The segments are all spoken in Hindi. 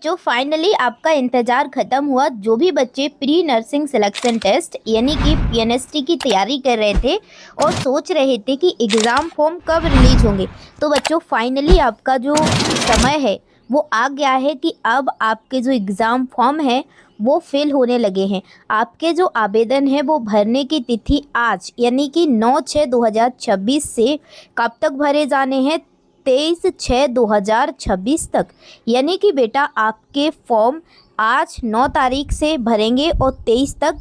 जो फाइनली आपका इंतज़ार ख़त्म हुआ। जो भी बच्चे प्री नर्सिंग सिलेक्शन टेस्ट यानी कि पीएनएसटी की तैयारी कर रहे थे और सोच रहे थे कि एग्ज़ाम फॉर्म कब रिलीज होंगे, तो बच्चों फाइनली आपका जो समय है वो आ गया है कि अब आपके जो एग्ज़ाम फॉर्म है वो फिल होने लगे हैं। आपके जो आवेदन है वो भरने की तिथि आज यानी कि 9/6/2026 से कब तक भरे जाने हैं, 23/6/2026 तक। यानी कि बेटा आपके फॉर्म आज 9 तारीख से भरेंगे और 23 तक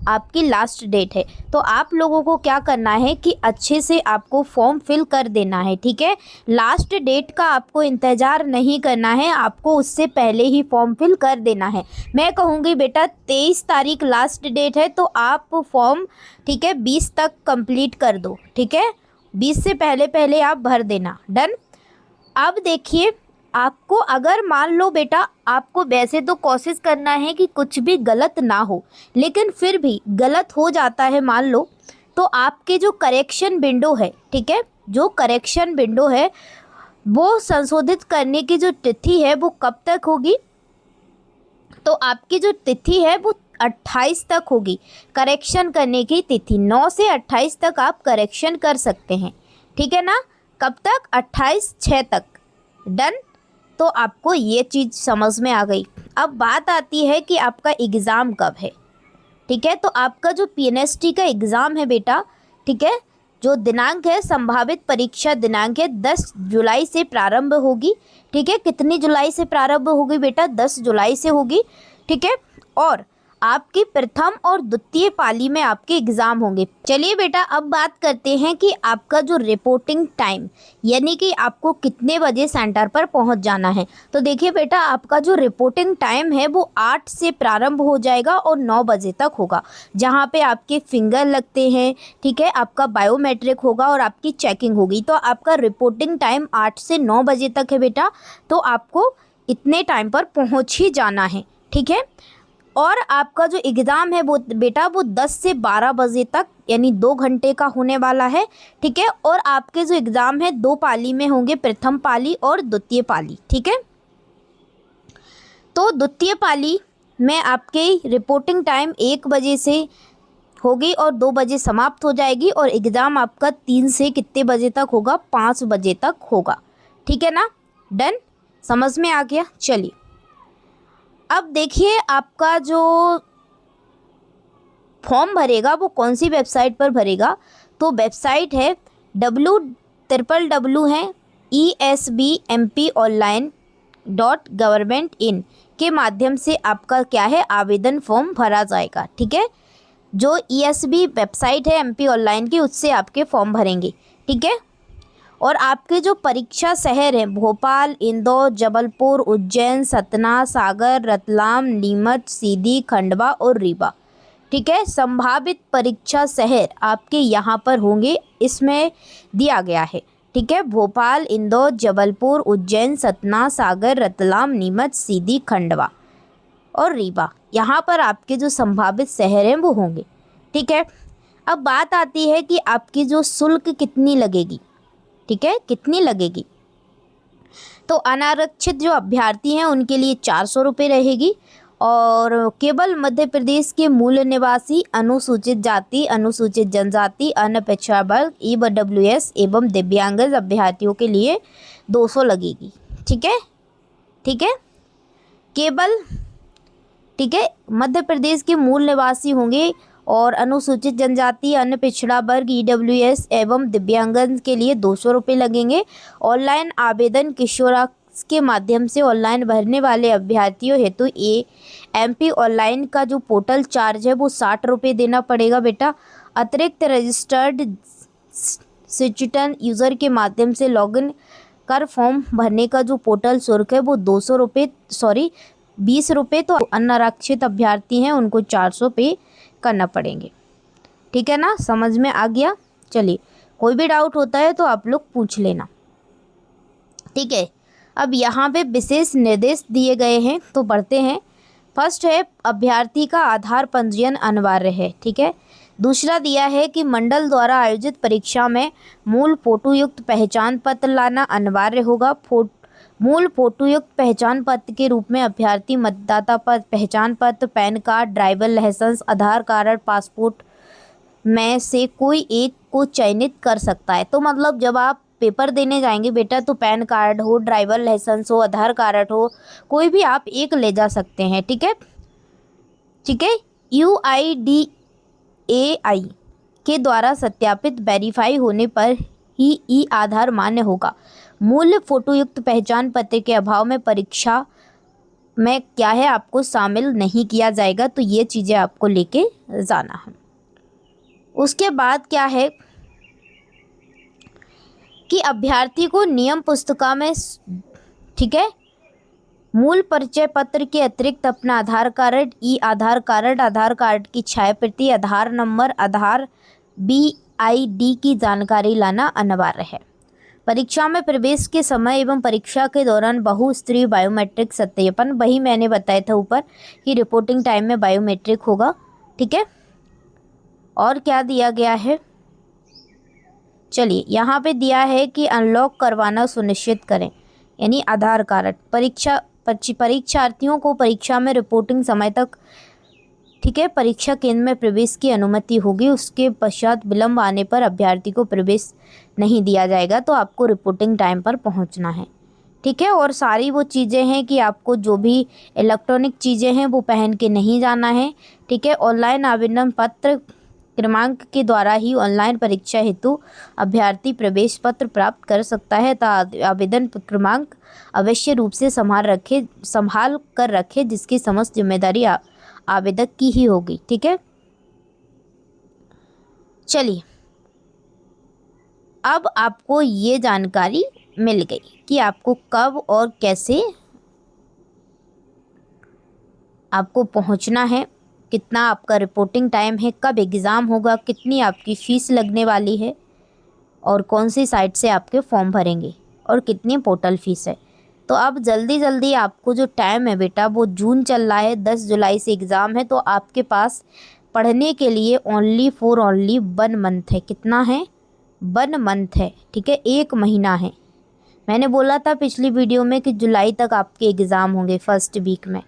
आपकी लास्ट डेट है। तो आप लोगों को क्या करना है कि अच्छे से आपको फॉर्म फिल कर देना है, ठीक है। लास्ट डेट का आपको इंतज़ार नहीं करना है, आपको उससे पहले ही फॉर्म फिल कर देना है। मैं कहूँगी बेटा 23 तारीख लास्ट डेट है तो आप फॉर्म, ठीक है, 20 तक कंप्लीट कर दो, ठीक है। 20 से पहले पहले आप भर देना। डन। अब देखिए, आपको अगर मान लो बेटा, आपको वैसे तो कोशिश करना है कि कुछ भी गलत ना हो, लेकिन फिर भी गलत हो जाता है मान लो, तो आपके जो करेक्शन विंडो है, ठीक है, जो करेक्शन विंडो है वो संशोधित करने की जो तिथि है वो कब तक होगी, तो आपकी जो तिथि है वो 28 तक होगी। करेक्शन करने की तिथि 9 से 28 तक आप करेक्शन कर सकते हैं, ठीक है ना। कब तक? 28/6 तक। डन। तो आपको ये चीज़ समझ में आ गई। अब बात आती है कि आपका एग्ज़ाम कब है, ठीक है। तो आपका जो पीएनएसटी का एग्ज़ाम है बेटा, ठीक है, जो दिनांक है, संभावित परीक्षा दिनांक है 10 जुलाई से प्रारंभ होगी, ठीक है। कितनी जुलाई से प्रारंभ होगी बेटा? 10 जुलाई से होगी, ठीक है। और आपकी प्रथम और द्वितीय पाली में आपके एग्ज़ाम होंगे। चलिए बेटा, अब बात करते हैं कि आपका जो रिपोर्टिंग टाइम यानी कि आपको कितने बजे सेंटर पर पहुंच जाना है। तो देखिए बेटा, आपका जो रिपोर्टिंग टाइम है वो 8 से प्रारंभ हो जाएगा और 9 बजे तक होगा, जहां पे आपके फिंगर लगते हैं, ठीक है, आपका बायोमेट्रिक होगा और आपकी चेकिंग होगी। तो आपका रिपोर्टिंग टाइम 8 से 9 बजे तक है बेटा, तो आपको इतने टाइम पर पहुँच ही जाना है, ठीक है। और आपका जो एग्ज़ाम है वो बेटा वो 10 से 12 बजे तक यानी 2 घंटे का होने वाला है, ठीक है। और आपके जो एग्ज़ाम है 2 पाली में होंगे, प्रथम पाली और द्वितीय पाली, ठीक है। तो द्वितीय पाली में आपके रिपोर्टिंग टाइम 1 बजे से होगी और 2 बजे समाप्त हो जाएगी, और एग्ज़ाम आपका 3 से कितने बजे तक होगा? 5 बजे तक होगा, ठीक है ना। डन। समझ में आ गया। चलिए, अब देखिए, आपका जो फॉर्म भरेगा वो कौन सी वेबसाइट पर भरेगा। तो वेबसाइट है www है esbmponline.government.in के माध्यम से आपका क्या है, आवेदन फॉर्म भरा जाएगा, ठीक है। जो ESB वेबसाइट है MP ऑनलाइन की, उससे आपके फॉर्म भरेंगे, ठीक है। और आपके जो परीक्षा शहर हैं भोपाल, इंदौर, जबलपुर, उज्जैन, सतना, सागर, रतलाम, नीमच, सीधी, खंडवा और रीवा, ठीक है। संभावित परीक्षा शहर आपके यहाँ पर होंगे, इसमें दिया गया है, ठीक है। भोपाल, इंदौर, जबलपुर, उज्जैन, सतना, सागर, रतलाम, नीमच, सीधी, खंडवा और रीवा, यहाँ पर आपके जो संभावित शहर हैं वो होंगे, ठीक है। अब बात आती है कि आपकी जो शुल्क कितनी लगेगी, ठीक है, कितनी लगेगी। तो अनारक्षित जो अभ्यर्थी हैं उनके लिए 400 रुपये रहेगी, और केवल मध्य प्रदेश के मूल निवासी, अनुसूचित जाति, अनुसूचित जनजाति, अन्य पिछड़ा वर्ग, EWS एवं दिव्यांगजन अभ्यर्थियों के लिए 200 लगेगी, ठीक है, ठीक है। केवल, ठीक है, मध्य प्रदेश के मूल निवासी होंगे और अनुसूचित जनजाति, अन्य पिछड़ा वर्ग, EWS एवं दिव्यांगजन के लिए 200 रुपये लगेंगे। ऑनलाइन आवेदन किशोराक्ष के माध्यम से ऑनलाइन भरने वाले अभ्यर्थियों हेतु MP ऑनलाइन का जो पोर्टल चार्ज है वो 60 रुपये देना पड़ेगा बेटा। अतिरिक्त रजिस्टर्ड सिटीजन यूज़र के माध्यम से लॉगिन कर फॉर्म भरने का जो पोर्टल शुल्क है वो 200 रुपये, 20 रुपये। तो अनारक्षित अभ्यर्थी हैं उनको 400 पे करना पड़ेंगे, ठीक है ना। समझ में आ गया। चलिए, कोई भी डाउट होता है तो आप लोग पूछ लेना, ठीक है। अब यहाँ पे विशेष निर्देश दिए गए हैं, तो पढ़ते हैं। फर्स्ट है, अभ्यर्थी का आधार पंजीयन अनिवार्य है, ठीक है। दूसरा दिया है कि मंडल द्वारा आयोजित परीक्षा में मूल फोटो युक्त पहचान पत्र लाना अनिवार्य होगा। मूल फोटोयुक्त पहचान पत्र के रूप में अभ्यर्थी मतदाता पहचान पत्र, पैन कार्ड, ड्राइवर लाइसेंस, आधार कार्ड, पासपोर्ट में से कोई एक को चयनित कर सकता है। तो मतलब जब आप पेपर देने जाएंगे बेटा तो पैन कार्ड हो, ड्राइवर लाइसेंस हो, आधार कार्ड हो, कोई भी आप एक ले जा सकते हैं। ठीक है, ठीक है। UIDAI के द्वारा सत्यापित वेरीफाई होने पर ही ई आधार मान्य होगा। मूल फोटोयुक्त पहचान पत्र के अभाव में परीक्षा में क्या है आपको शामिल नहीं किया जाएगा। तो ये चीज़ें आपको लेके जाना है। उसके बाद क्या है कि अभ्यर्थी को नियम पुस्तिका में, ठीक है, मूल परिचय पत्र के अतिरिक्त अपना आधार कार्ड, ई आधार कार्ड, आधार कार्ड की छायाप्रति, आधार नंबर, आधार BID की जानकारी लाना अनिवार्य है। परीक्षा में प्रवेश के समय एवं परीक्षा के दौरान बहुस्तरीय बायोमेट्रिक सत्यापन, वही मैंने बताया था ऊपर कि रिपोर्टिंग टाइम में बायोमेट्रिक होगा। ठीक है, और क्या दिया गया है, चलिए यहाँ पे दिया है कि अनलॉक करवाना सुनिश्चित करें, यानी आधार कार्ड। परीक्षार्थियों को परीक्षा में रिपोर्टिंग समय तक, ठीक है, परीक्षा केंद्र में प्रवेश की अनुमति होगी। उसके पश्चात विलंब आने पर अभ्यर्थी को प्रवेश नहीं दिया जाएगा। तो आपको रिपोर्टिंग टाइम पर पहुंचना है। ठीक है, और सारी वो चीज़ें हैं कि आपको जो भी इलेक्ट्रॉनिक चीज़ें हैं वो पहन के नहीं जाना है। ठीक है, ऑनलाइन आवेदन पत्र क्रमांक के द्वारा ही ऑनलाइन परीक्षा हेतु अभ्यर्थी प्रवेश पत्र प्राप्त कर सकता है। तो आवेदन क्रमांक अवश्य रूप से संभाल कर रखे, जिसकी समस्त जिम्मेदारी आवेदक की ही होगी। ठीक है, चलिए अब आपको ये जानकारी मिल गई कि आपको कब और कैसे आपको पहुंचना है, कितना आपका रिपोर्टिंग टाइम है, कब एग्ज़ाम होगा, कितनी आपकी फ़ीस लगने वाली है और कौन सी साइट से आपके फॉर्म भरेंगे और कितनी पोर्टल फ़ीस है। तो अब जल्दी जल्दी आपको जो टाइम है बेटा वो जून चल रहा है, 10 जुलाई से एग्ज़ाम है। तो आपके पास पढ़ने के लिए ओनली 1 मंथ है। कितना है? 1 मंथ है। ठीक है, 1 महीना है। मैंने बोला था पिछली वीडियो में कि जुलाई तक आपके एग्ज़ाम होंगे, फर्स्ट वीक में,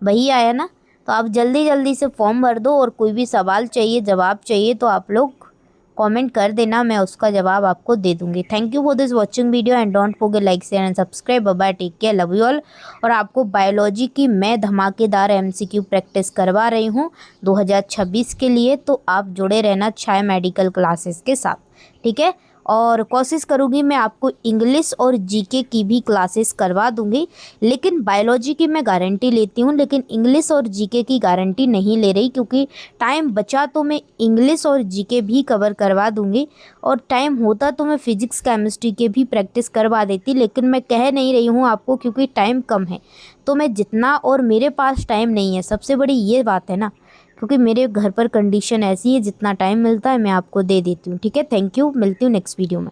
वही आया ना। तो आप जल्दी जल्दी से फॉर्म भर दो और कोई भी सवाल चाहिए, जवाब चाहिए तो आप लोग कमेंट कर देना, मैं उसका जवाब आपको दे दूंगी। Thank you for this watching video and don't forget like share and subscribe. Bye, take care, love you all. और आपको बायोलॉजी की मैं धमाकेदार MCQ प्रैक्टिस करवा रही हूँ 2026 के लिए, तो आप जुड़े रहना छाया मेडिकल क्लासेस के साथ। ठीक है, और कोशिश करूँगी मैं आपको इंग्लिश और GK की भी क्लासेस करवा दूँगी, लेकिन बायोलॉजी की मैं गारंटी लेती हूँ, लेकिन इंग्लिश और GK की गारंटी नहीं ले रही, क्योंकि टाइम बचा तो मैं इंग्लिश और GK भी कवर करवा दूँगी, और टाइम होता तो मैं फिजिक्स केमिस्ट्री के भी प्रैक्टिस करवा देती, लेकिन मैं कह नहीं रही हूँ आपको क्योंकि टाइम कम है। तो मैं जितना, और मेरे पास टाइम नहीं है, सबसे बड़ी ये बात है ना, क्योंकि मेरे घर पर कंडीशन ऐसी है, जितना टाइम मिलता है मैं आपको दे देती हूँ। ठीक है, थैंक यू, मिलती हूँ नेक्स्ट वीडियो में।